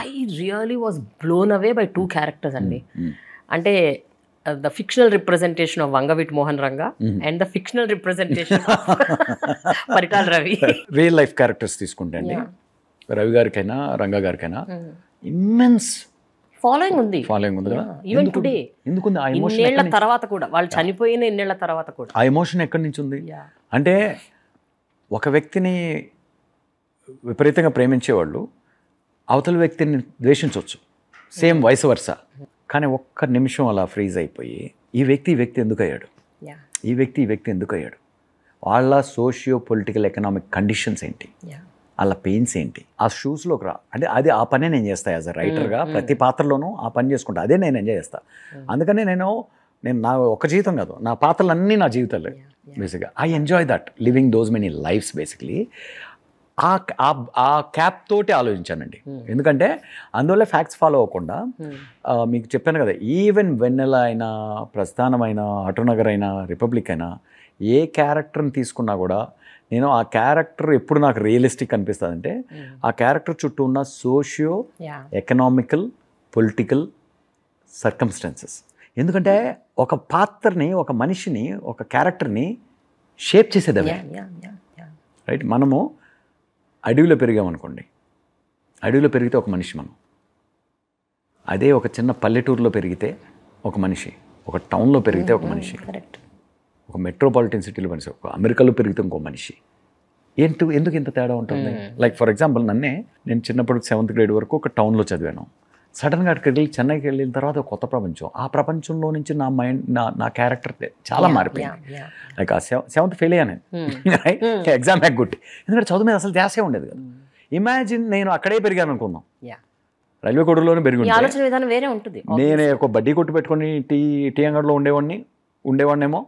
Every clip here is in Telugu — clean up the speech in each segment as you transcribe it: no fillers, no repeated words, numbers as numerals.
I really was blown away by 2 characters అండి. అంటే the fictional representation of Vangaveeti Mohan Ranga and the fictional representation Paritala Ravi. Real life characters తీసుకుంటే అండి రవి గారికైనా రంగా గారికైనా ఇమ్మెన్స్ ఫాలోయింగ్ ఉంది కదా. Even today. ఎందుకుంది ఆ ఎమోషన్? ఇన్నేళ్ల తర్వాత కూడా, వాళ్ళు చనిపోయిన ఇన్నేళ్ల తర్వాత కూడా ఆ ఎమోషన్ ఎక్కడి నుంచి ఉంది? అంటే ఒక వ్యక్తిని విపరీతంగా ప్రేమించేవాళ్ళు అవతల వ్యక్తిని ద్వేషించవచ్చు, సేమ్ వయసు వర్స. కానీ ఒక్క నిమిషం అలా ఫ్రీజ్ అయిపోయి ఈ వ్యక్తి ఎందుకు అయ్యాడు, ఈ వ్యక్తి ఎందుకు అయ్యాడు, వాళ్ళ సోషియో పొలిటికల్ ఎకనామిక్ కండిషన్స్ ఏంటి, వాళ్ళ పెయిన్స్ ఏంటి, ఆ షూస్లోకి రా. అంటే అది ఆ పనే నేను చేస్తాను యాజ్ అ రైటర్గా. ప్రతి పాత్రలోనూ ఆ పని చేసుకుంటా, అదే నేను ఎంజాయ్ చేస్తాను. అందుకని నేను నా ఒక జీవితం కాదు, నా పాత్రలన్నీ నా జీవితాలే బేసిక్గా. I enjoy that living those many lifes basically. ఆ క్యాప్ తోటి ఆలోచించానండి. ఎందుకంటే అందువల్ల ఫ్యాక్ట్స్ ఫాలో అవ్వకుండా మీకు చెప్పాను కదా, ఈవెన్ వెన్నెల అయినా, ప్రస్థానమైన, ఆటోనగర్ అయినా, రిపబ్లిక్ అయినా, ఏ క్యారెక్టర్ని తీసుకున్నా కూడా నేను ఆ క్యారెక్టర్ ఎప్పుడు నాకు రియలిస్టిక్ అనిపిస్తుంది అంటే ఆ క్యారెక్టర్ చుట్టూ ఉన్న సోషియో ఎకనామికల్ పొలిటికల్ సర్కమ్స్టాన్సెస్. ఎందుకంటే ఒక పాత్రని, ఒక మనిషిని, ఒక క్యారెక్టర్ని షేప్ చేసేది రైట్. మనము అడవిలో పెరిగామనుకోండి, అడవిలో పెరిగితే ఒక మనిషి మనం. అదే ఒక చిన్న పల్లెటూరులో పెరిగితే ఒక మనిషి, ఒక టౌన్లో పెరిగితే ఒక మనిషి, ఒక మెట్రోపాలిటన్ సిటీలో మనిషి, ఒక అమెరికాలో పెరిగితే ఇంకో మనిషి. ఎందుకు ఇంత తేడా ఉంటుంది? లైక్ ఫర్ ఎగ్జాంపుల్ నేను చిన్నప్పుడు 7th grade వరకు ఒక టౌన్లో చదివాను. సడన్గా అక్కడికి వెళ్ళి చెన్నైకి వెళ్ళిన తర్వాత కొత్త ప్రపంచం. ఆ ప్రపంచంలో నుంచి నా మైండ్, నా క్యారెక్టర్ చాలా మారిపోయింది. లైక్ ఆ 7th ఫెయిల్ అయ్యాను ఎగ్జామ్ ఎగ్గొట్టి. ఎందుకంటే చదువు మీద అసలు ధ్యాసే ఉండేది కదా. ఇమాజిన్ నేను అక్కడే పెరిగాను అనుకుందాం, రైల్వే కోడూరులోనే పెరిగి ఆలోచన విధానం వేరే ఉంటుంది. నేను ఒక బడ్డీ కొట్టు పెట్టుకొని టీ అంగడిలో ఉండేవాడినేమో.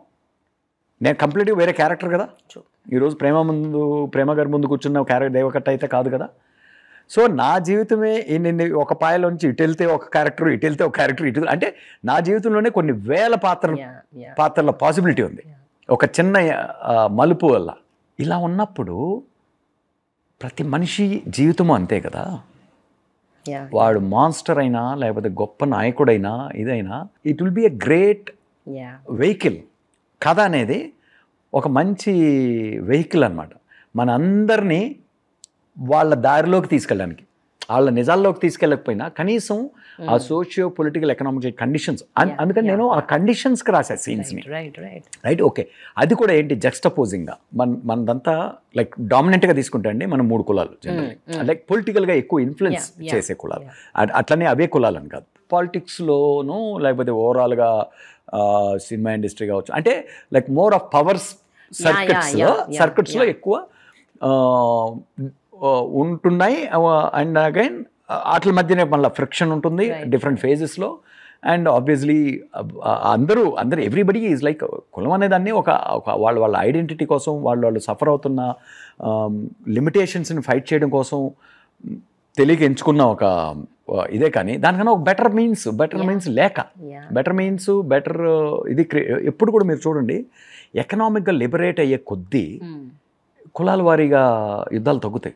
నేను కంప్లీట్గా వేరే క్యారెక్టర్ కదా. ఈరోజు ప్రేమ గారి ముందు కూర్చున్న క్యారెక్టర్ దేవకట్ట అయితే కాదు కదా. సో నా జీవితమే ఒక పాయలోంచి ఇటు వెళ్తే ఒక క్యారెక్టర్, ఇటు వెళ్తే ఒక క్యారెక్టర్, ఇటు అంటే నా జీవితంలోనే కొన్ని వేల పాత్రల పాసిబిలిటీ ఉంది ఒక చిన్న మలుపు వల్ల. ఇలా ఉన్నప్పుడు ప్రతి మనిషి జీవితము అంతే కదా. వాడు మాన్స్టర్ అయినా లేకపోతే గొప్ప నాయకుడైనా ఇదైనా it will be a great vehicle. కథ అనేది ఒక మంచి వెహికల్ అన్నమాట. మన అందరినీ వాళ్ళ దారిలోకి తీసుకెళ్ళడానికి, వాళ్ళ నిజాల్లోకి తీసుకెళ్ళకపోయినా కనీసం ఆ సోషియో పొలిటికల్ ఎకనామిక్ కండిషన్స్. అందుకని నేను ఆ కండిషన్స్కి రాసా సీన్స్ని. Right, okay. అది కూడా ఏంటి జక్స్టపోజింగ్గా మనదంతా లైక్ డామినెంట్గా తీసుకుంటే అండి మనం 3 కులాలు జనరల్లీ, లైక్ పొలిటికల్గా ఎక్కువ ఇన్ఫ్లుయెన్స్ చేసే కులాలు. అట్లనే అవే కులాలు అని కాదు. పాలిటిక్స్లోనూ లేకపోతే ఓవరాల్గా సినిమా ఇండస్ట్రీ కావచ్చు, అంటే లైక్ మోర్ ఆఫ్ పవర్స్ సర్కిట్స్లో ఎక్కువ ఉంటున్నాయి. అండ్ అగైన్ వాటి మధ్యనే మళ్ళీ ఫ్రిక్షన్ ఉంటుంది డిఫరెంట్ ఫేజెస్లో. అండ్ ఆబ్వియస్లీ అందరూ ఎవ్రీబడి ఈజ్ లైక్ కులం అనేదాన్ని ఒక వాళ్ళ ఐడెంటిటీ కోసం వాళ్ళు సఫర్ అవుతున్న లిమిటేషన్స్ని ఫైట్ చేయడం కోసం తెలియక ఎంచుకున్న ఒక ఇదే. కానీ దానికన్నా ఒక బెటర్ మీన్స్ లేక, బెటర్ ఇది ఎప్పుడు కూడా మీరు చూడండి, ఎకనామిక్గా లిబరేట్ అయ్యే కొద్దీ కులాల వారీగా యుద్ధాలు తగ్గుతాయి.